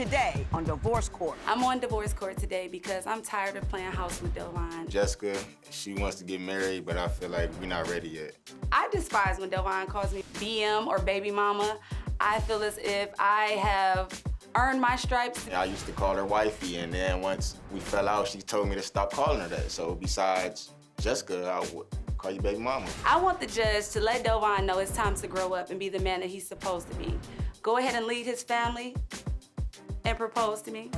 today on Divorce Court. I'm on divorce court today because I'm tired of playing house with Delvon. Jessica, she wants to get married, but I feel like we're not ready yet. I despise when Delvon calls me BM or baby mama. I feel as if I have earned my stripes. I used to call her wifey, and then once we fell out, she told me to stop calling her that. So besides Jessica, I would call you baby mama. I want the judge to let Delvon know it's time to grow up and be the man that he's supposed to be. Go ahead and lead his family and propose to me.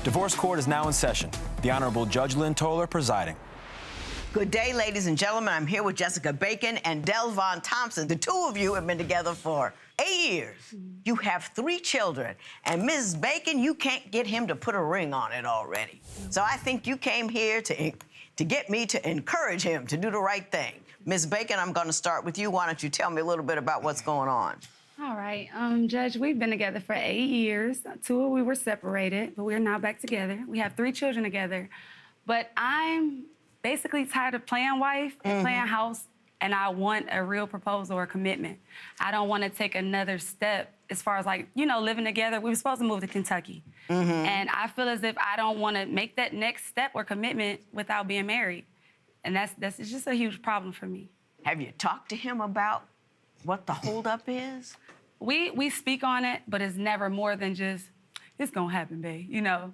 Divorce Court is now in session. The Honorable Judge Lynn Toller presiding. Good day, ladies and gentlemen. I'm here with Jessica Bacon and Delvon Thompson. The two of you have been together for 8 years. You have 3 children. And Mrs. Bacon, you can't get him to put a ring on it already. So I think you came here to get me to encourage him to do the right thing. Ms. Bacon, I'm going to start with you. Why don't you tell me a little bit about what's going on? All right, Judge, we've been together for 8 years. 2 we were separated, but we're now back together. We have 3 children together. But I'm basically tired of playing wife and playing house, and I want a real proposal or commitment. I don't want to take another step as far as, like, you know, living together. We were supposed to move to Kentucky. And I feel as if I don't want to make that next step or commitment without being married. And that's just a huge problem for me. Have you talked to him about what the holdup is? We speak on it, but it's never more than just, it's gonna happen, babe, you know?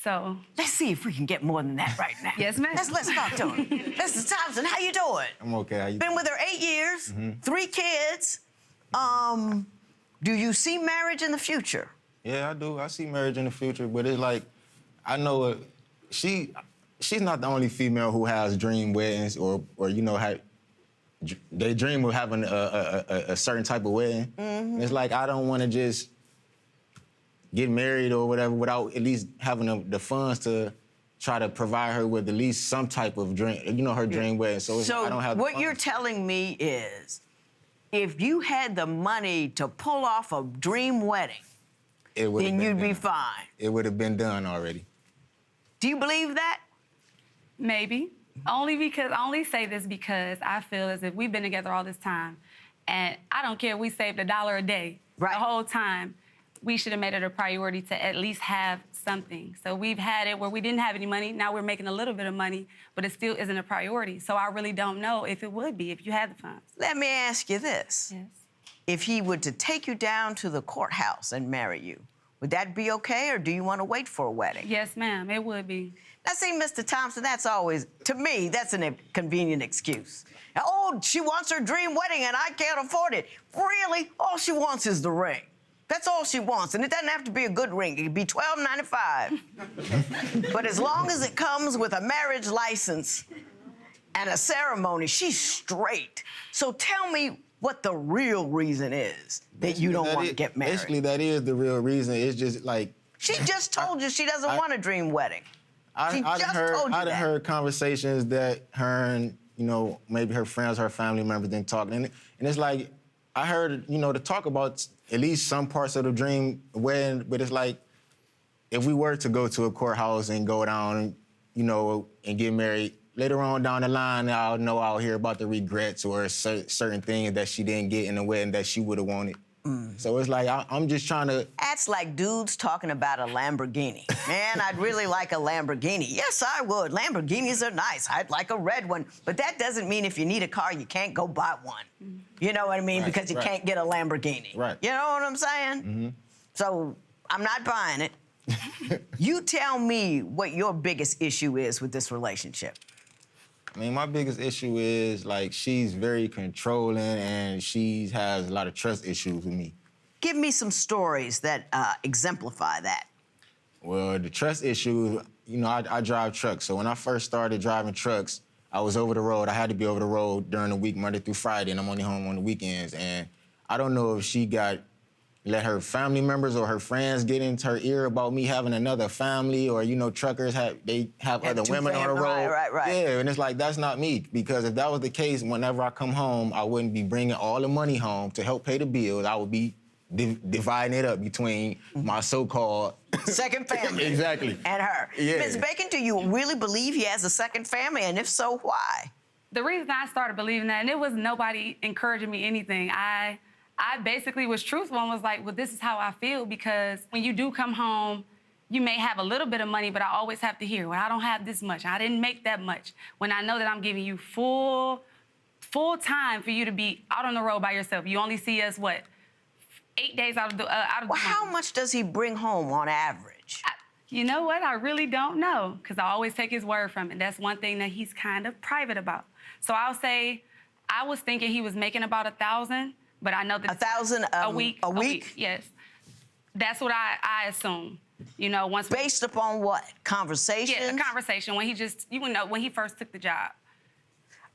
So. Let's see if we can get more than that right now. Yes, ma'am. Let's talk to him. Mr. Thompson, how you doing? I'm okay. How you Been with her 8 years, 3 kids. Do you see marriage in the future? Yeah, I do. I see marriage in the future, but it's like, I know she's not the only female who has dream weddings or you know, they dream of having a certain type of wedding. It's like, I don't want to just get married or whatever without at least having the funds to try to provide her with at least some type of dream, you know, her dream wedding. So I don't have the what funds. you're telling me is, if you had the money to pull off a dream wedding, then you'd be fine. It would have been done already. Do you believe that? Maybe. I only say this because I feel as if we've been together all this time, and I don't care if we saved $1 a day. Right. The whole time, we should have made it a priority to at least have something. So we've had it where we didn't have any money. Now we're making a little bit of money, but it still isn't a priority. So I really don't know if it would be if you had the funds. Let me ask you this. Yes. If he were to take you down to the courthouse and marry you, would that be okay, or do you want to wait for a wedding? Yes, ma'am, it would be. Now, see, Mr. Thompson, that's always, to me, that's a convenient excuse. Oh, she wants her dream wedding and I can't afford it. Really? All she wants is the ring. That's all she wants, and it doesn't have to be a good ring. It could be $12.95. But as long as it comes with a marriage license and a ceremony, she's straight. So tell me what the real reason is that you don't want to get married. Basically, that is the real reason. It's just like... She just told you she doesn't want a dream wedding. I done heard conversations that her and, you know, maybe her friends, her family members didn't talk. And it's like, I heard, you know, to talk about at least some parts of the dream wedding, but it's like, if we were to go to a courthouse and go down, you know, and get married, later on down the line, I'll hear about the regrets or certain things that she didn't get in the wedding that she would have wanted. So it's like, I'm just trying to... That's like dudes talking about a Lamborghini. Man, I'd really like a Lamborghini. Yes, I would. Lamborghinis are nice. I'd like a red one. But that doesn't mean if you need a car, you can't go buy one. You know what I mean? Because you can't get a Lamborghini. Right. You know what I'm saying? So I'm not buying it. You tell me what your biggest issue is with this relationship. I mean, my biggest issue is, like, she's very controlling and she has a lot of trust issues with me. Give me some stories that exemplify that. Well, the trust issue, you know, I drive trucks. So when I first started driving trucks, I was over the road. I had to be over the road during the week, Monday through Friday, and I'm only home on the weekends. And I don't know if she let her family members or her friends get into her ear about me having another family, or, you know, truckers have other women on the road. Right. Yeah, and it's like, that's not me, because if that was the case, whenever I come home, I wouldn't be bringing all the money home to help pay the bills. I would be dividing it up between my so-called... second family. Exactly. And her. Yeah. Ms. Bacon, do you really believe he has a second family? And if so, why? The reason I started believing that, and it was nobody encouraging me anything, I I basically was truthful and was like, well, this is how I feel, because when you do come home, you may have a little bit of money, but I always have to hear, well, I don't have this much. I didn't make that much. When I know that I'm giving you full time for you to be out on the road by yourself. You only see us, 8 days out of the Well, month. how much does he bring home on average? You know what? I really don't know, because I always take his word from it. That's one thing that he's kind of private about. So I'll say, I was thinking he was making about 1,000, but I know that 1,000 a week. A week? Yes, that's what I assume. You know, once Based upon what? Conversations? yeah, a conversation when he just when he first took the job.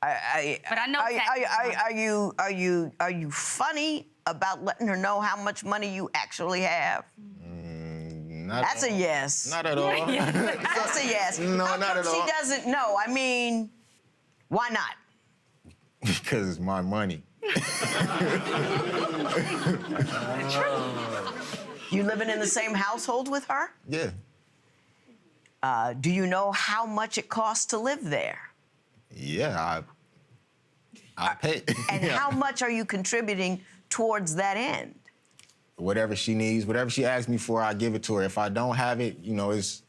But I know Are you funny about letting her know how much money you actually have? That's a yes. Not at all. That's a yes. No, How not come at all. She doesn't know. I mean, why not? Because it's my money. You living in the same household with her? Yeah. Do you know how much it costs to live there? Yeah, I pay. And Yeah. how much are you contributing towards that end? Whatever she needs, whatever she asks me for, I give it to her. If I don't have it, it's...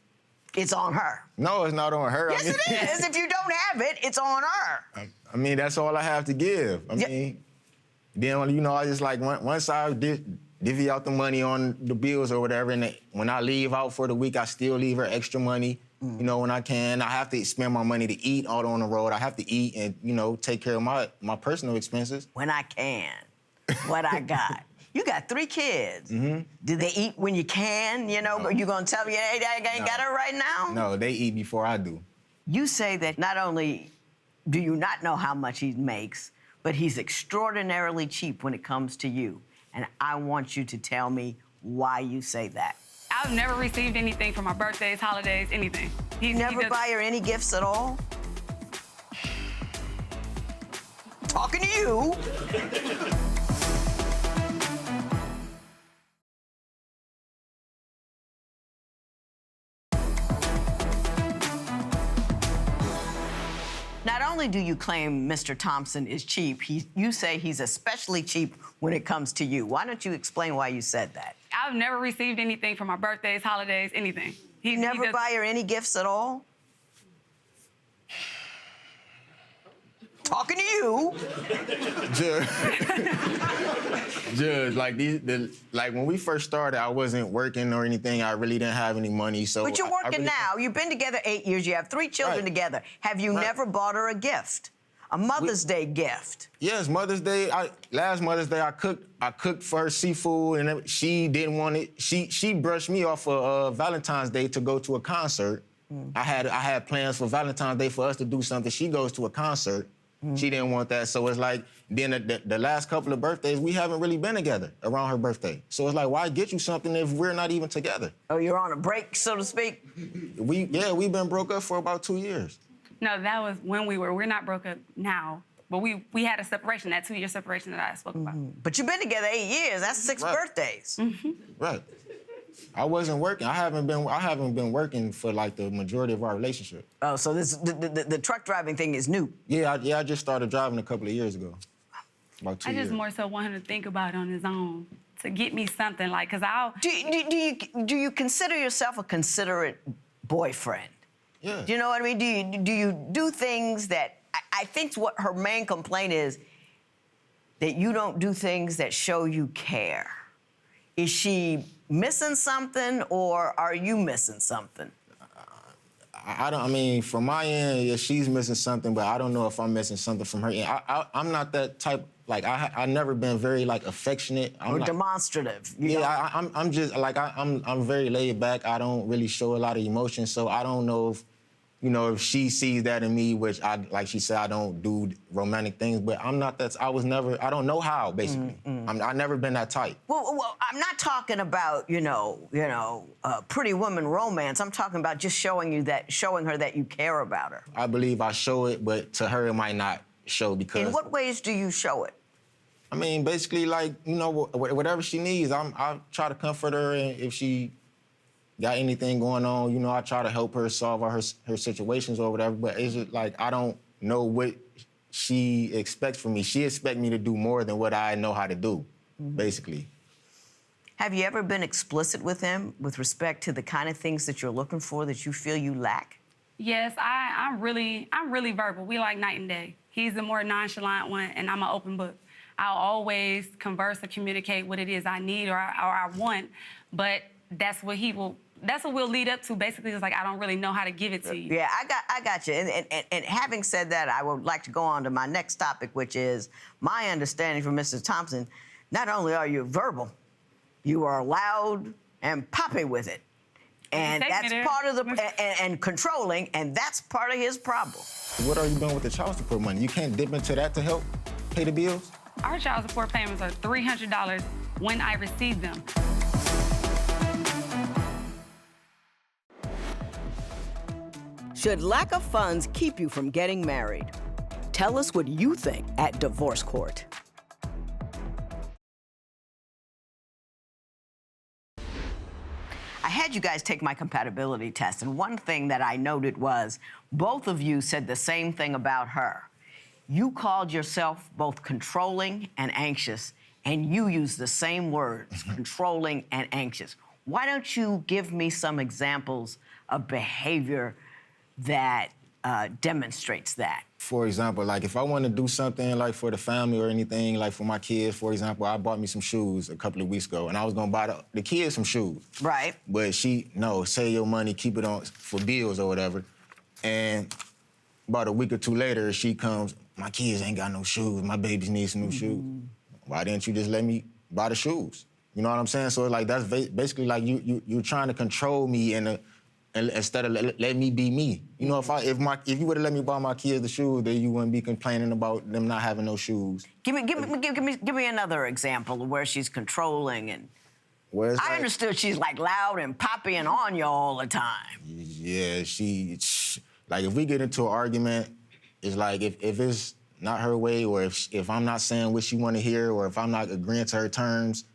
It's on her. No, it's not on her. Yes, it is. If you don't have it, it's on her. I mean, that's all I have to give. I mean, then, I just once I divvy out the money on the bills or whatever, and when I leave out for the week, I still leave her extra money, when I can. I have to spend my money to eat out on the road. I have to eat and, take care of my personal expenses. When I can. What I got. You got 3 kids. Mm-hmm. Do they eat when you can? Are you gonna tell me, hey, I ain't got it right now? No, they eat before I do. You say that not only do you not know how much he makes, but he's extraordinarily cheap when it comes to you. And I want you to tell me why you say that. I've never received anything for my birthdays, holidays, anything. You never buy her any gifts at all? Talking to you. Not only do you claim Mr. Thompson is cheap, you say he's especially cheap when it comes to you. Why don't you explain why you said that? I've never received anything for my birthdays, holidays, anything. You never buy her any gifts at all? Talking to you. Judge, when we first started, I wasn't working or anything. I really didn't have any money, so. But you're working now. You've been together 8 years. You have 3 children together. Have you never bought her a gift? A Mother's Day gift? Yes, Mother's Day. Last Mother's Day, I cooked for her seafood, and she didn't want it. She brushed me off for Valentine's Day to go to a concert. I had plans for Valentine's Day for us to do something. She goes to a concert. She didn't want that, so it's like, then the last couple of birthdays, we haven't really been together around her birthday. So it's like, why get you something if we're not even together? Oh, you're on a break, so to speak? We've been broke up for about 2 years. No, that was when we're not broke up now. But we had a separation, that 2-year separation that I spoke about. But you've been together 8 years. That's 6 birthdays. Right. I wasn't working. I haven't been working for the majority of our relationship. Oh, so the truck driving thing is new. Yeah, I just started driving a couple of years ago. About 2 years. I just more so want him to think about it on his own to get me something because I'll. Do you consider yourself a considerate boyfriend? Yeah. Do you know what I mean? Do you do things that I think what her main complaint is that you don't do things that show you care. Is she missing something, or are you missing something? I mean, from my end, yeah, she's missing something, but I don't know if I'm missing something from her end. I'm not that type. I've never been very affectionate. Or demonstrative. I'm just I'm very laid back. I don't really show a lot of emotion, so I don't know if she sees that in me, which like she said, I don't do romantic things, but I'm not that. I don't know how, basically. I've never been that type. Well, I'm not talking about, Pretty Woman romance. I'm talking about just showing her that you care about her. I believe I show it, but to her it might not show because. In what ways do you show it? I mean, basically, whatever she needs, I try to comfort her, and if she got anything going on, I try to help her solve all her situations or whatever, but it's just I don't know what she expects from me. She expects me to do more than what I know how to do. basically. Have you ever been explicit with him with respect to the kind of things that you're looking for that you feel you lack? Yes, I'm really verbal. We like night and day. He's the more nonchalant one, and I'm an open book. I'll always converse and communicate what it is I need or I want, but that's what we'll lead up to. Basically, it's like I don't really know how to give it to you. Yeah, I got you. And having said that, I would like to go on to my next topic, which is my understanding from Mr. Thompson. Not only are you verbal, you are loud and poppy with it. And that's part of and controlling, and that's part of his problem. What are you doing with the child support money? You can't dip into that to help pay the bills? Our child support payments are $300 when I receive them. Should lack of funds keep you from getting married? Tell us what you think at Divorce Court. I had you guys take my compatibility test, and one thing that I noted was both of you said the same thing about her. You called yourself both controlling and anxious, and you used the same words, controlling and anxious. Why don't you give me some examples of behavior that demonstrates that? For example, like if I want to do something like for the family or anything, like for my kids, for example, I bought me some shoes a couple of weeks ago, and I was gonna buy the kids some shoes. Right. But no, save your money, keep it on for bills or whatever. And about a week or two later, she comes, my kids ain't got no shoes, my babies need some new shoes. Why didn't you just let me buy the shoes? You know what I'm saying? So it's like that's basically like you're trying to control me and instead of letting me be me. You know, if you would have let me buy my kids the shoes, then you wouldn't be complaining about them not having no shoes. Give me another example of where she's controlling and. I understood she's like loud and poppy and on you all the time. Yeah, like if we get into an argument, it's like if it's not her way or if I'm not saying what she want to hear or if I'm not agreeing to her terms,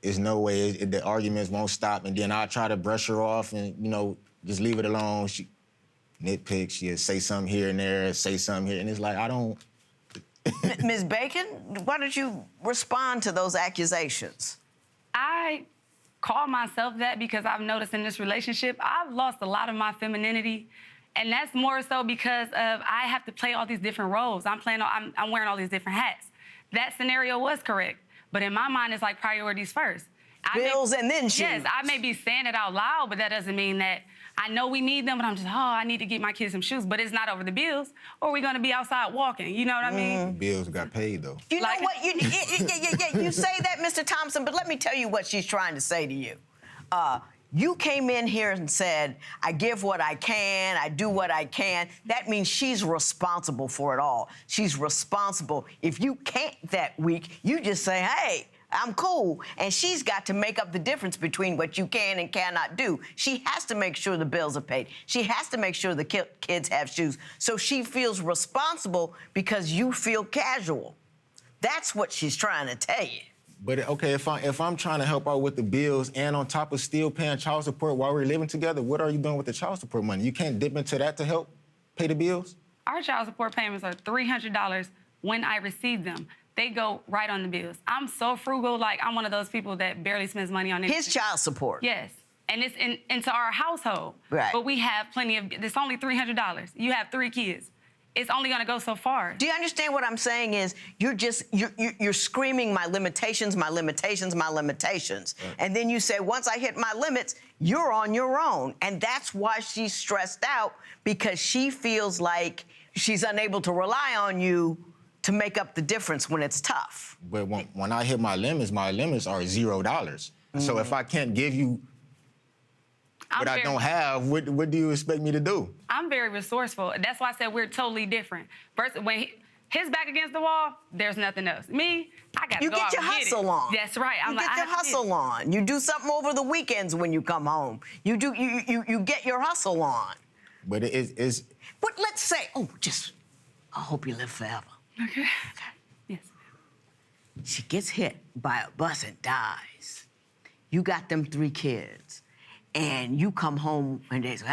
there's no way the arguments won't stop. And then I'll try to brush her off and, just leave it alone. She nitpick, she'll say something here and there, say something here. And it's like, I don't... Ms. Bacon, why don't you respond to those accusations? I call myself that because I've noticed in this relationship, I've lost a lot of my femininity. And that's more so because I have to play all these different roles. I'm wearing all these different hats. That scenario was correct. But in my mind, it's like priorities first. Bills and then shoes. Yes, I may be saying it out loud, but that doesn't mean that I know we need them, but I'm just, I need to get my kids some shoes. But it's not over the bills, or we're gonna be outside walking. You know what I mean? Bills got paid, though. You know what? You say that, Mr. Thompson, but let me tell you what she's trying to say to you. You came in here and said, I give what I can, I do what I can. That means she's responsible for it all. She's responsible. If you can't that week, you just say, hey, I'm cool. And she's got to make up the difference between what you can and cannot do. She has to make sure the bills are paid. She has to make sure the kids have shoes. So she feels responsible because you feel casual. That's what she's trying to tell you. But okay, if I'm trying to help out with the bills and on top of still paying child support while we're living together, what are you doing with the child support money? You can't dip into that to help pay the bills? Our child support payments are $300 when I receive them. They go right on the bills. I'm so frugal, like I'm one of those people that barely spends money on anything. His child support. Yes, and it's into our household. Right. But we have plenty of, it's only $300. You have 3 kids. It's only gonna go so far. Do you understand what I'm saying is you're screaming my limitations, my limitations, my limitations. Right. And then you say, once I hit my limits, you're on your own. And that's why she's stressed out, because she feels like she's unable to rely on you to make up the difference when it's tough. But when I hit my limits are $0. So if I can't give you what I don't have, what do you expect me to do? I'm very resourceful. That's why I said we're totally different. First, when his back against the wall, there's nothing else. Me, I got to go out and get it. You get your hustle on. That's right. You get your hustle on. You do something over the weekends when you come home. You get your hustle on. But it's... But let's say, I hope you live forever. Okay. Yes. She gets hit by a bus and dies. You got them 3 kids. And you come home and they say,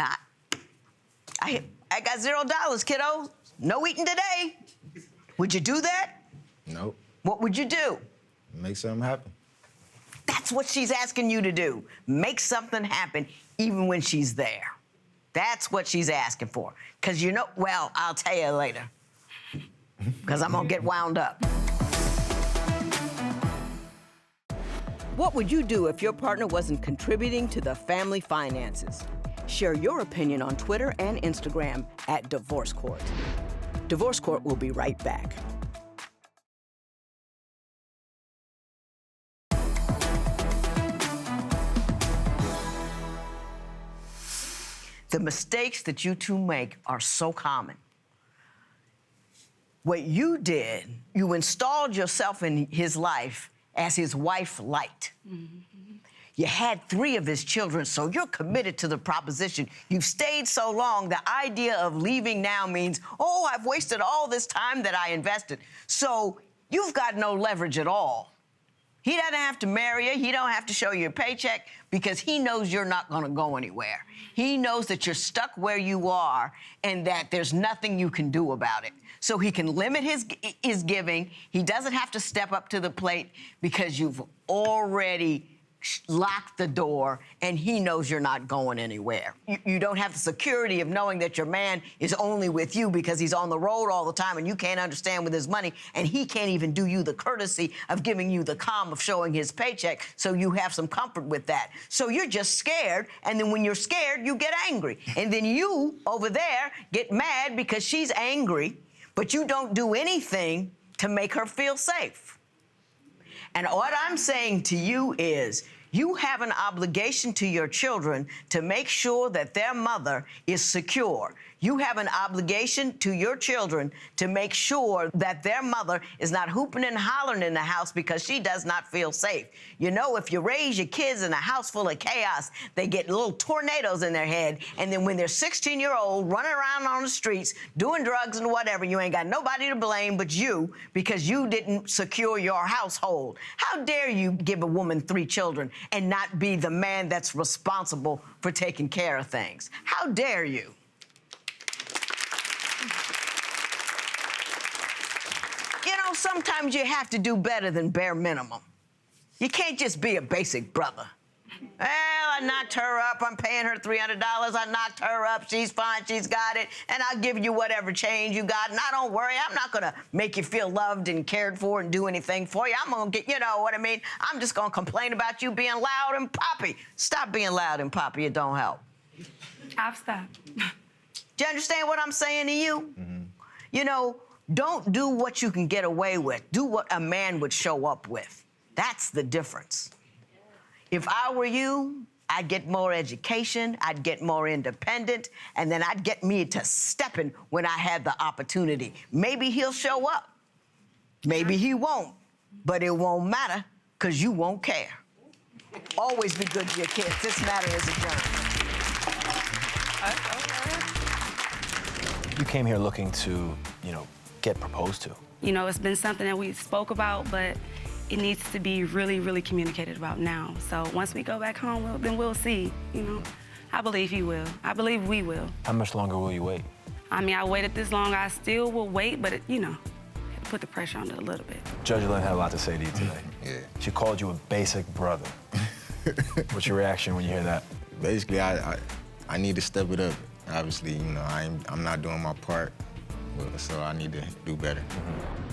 I got $0, kiddo. No eating today. Would you do that? Nope. What would you do? Make something happen. That's what she's asking you to do. Make something happen even when she's there. That's what she's asking for. Because you know, well, I'll tell you later. Because I'm going to get wound up. What would you do if your partner wasn't contributing to the family finances? Share your opinion on Twitter and Instagram at Divorce Court. Divorce Court will be right back. The mistakes that you two make are so common. What you did, you installed yourself in his life as his wife light. Mm-hmm. You had 3 of his children, so you're committed to the proposition. You've stayed so long, the idea of leaving now means, oh, I've wasted all this time that I invested. So you've got no leverage at all. He doesn't have to marry you. He don't have to show you a paycheck because he knows you're not going to go anywhere. He knows that you're stuck where you are and that there's nothing you can do about it. So he can limit his giving. He doesn't have to step up to the plate because you've already locked the door and he knows you're not going anywhere. You don't have the security of knowing that your man is only with you because he's on the road all the time and you can't understand with his money and he can't even do you the courtesy of giving you the calm of showing his paycheck, so you have some comfort with that. So you're just scared, and then when you're scared, you get angry. And then you, over there, get mad because she's angry, but you don't do anything to make her feel safe. And what I'm saying to you is, you have an obligation to your children to make sure that their mother is secure. You have an obligation to your children to make sure that their mother is not hooping and hollering in the house because she does not feel safe. You know, if you raise your kids in a house full of chaos, they get little tornadoes in their head, and then when they're 16-year-old, running around on the streets, doing drugs and whatever, you ain't got nobody to blame but you because you didn't secure your household. How dare you give a woman 3 children and not be the man that's responsible for taking care of things? How dare you? You know, sometimes you have to do better than bare minimum. You can't just be a basic brother. Well, I knocked her up. I'm paying her $300. I knocked her up. She's fine. She's got it. And I'll give you whatever change you got. And I don't worry. I'm not going to make you feel loved and cared for and do anything for you. I'm going to get, you know what I mean? I'm just going to complain about you being loud and poppy. Stop being loud and poppy. It don't help. I've stopped. Do you understand what I'm saying to you? Mm-hmm. You know, don't do what you can get away with. Do what a man would show up with. That's the difference. If I were you, I'd get more education, I'd get more independent, and then I'd get me to stepping when I had the opportunity. Maybe he'll show up. Maybe he won't. But it won't matter, because you won't care. Always be good to your kids. This matter is adjourned. You came here looking to, get proposed to. You know, it's been something that we spoke about, but it needs to be really, really communicated about now. So once we go back home, then we'll see, I believe he will. I believe we will. How much longer will you wait? I mean, I waited this long. I still will wait, but, put the pressure on it a little bit. Judge Lynn had a lot to say to you today. Yeah. She called you a basic brother. What's your reaction when you hear that? Basically, I need to step it up. Obviously, I'm not doing my part, so I need to do better. Mm-hmm.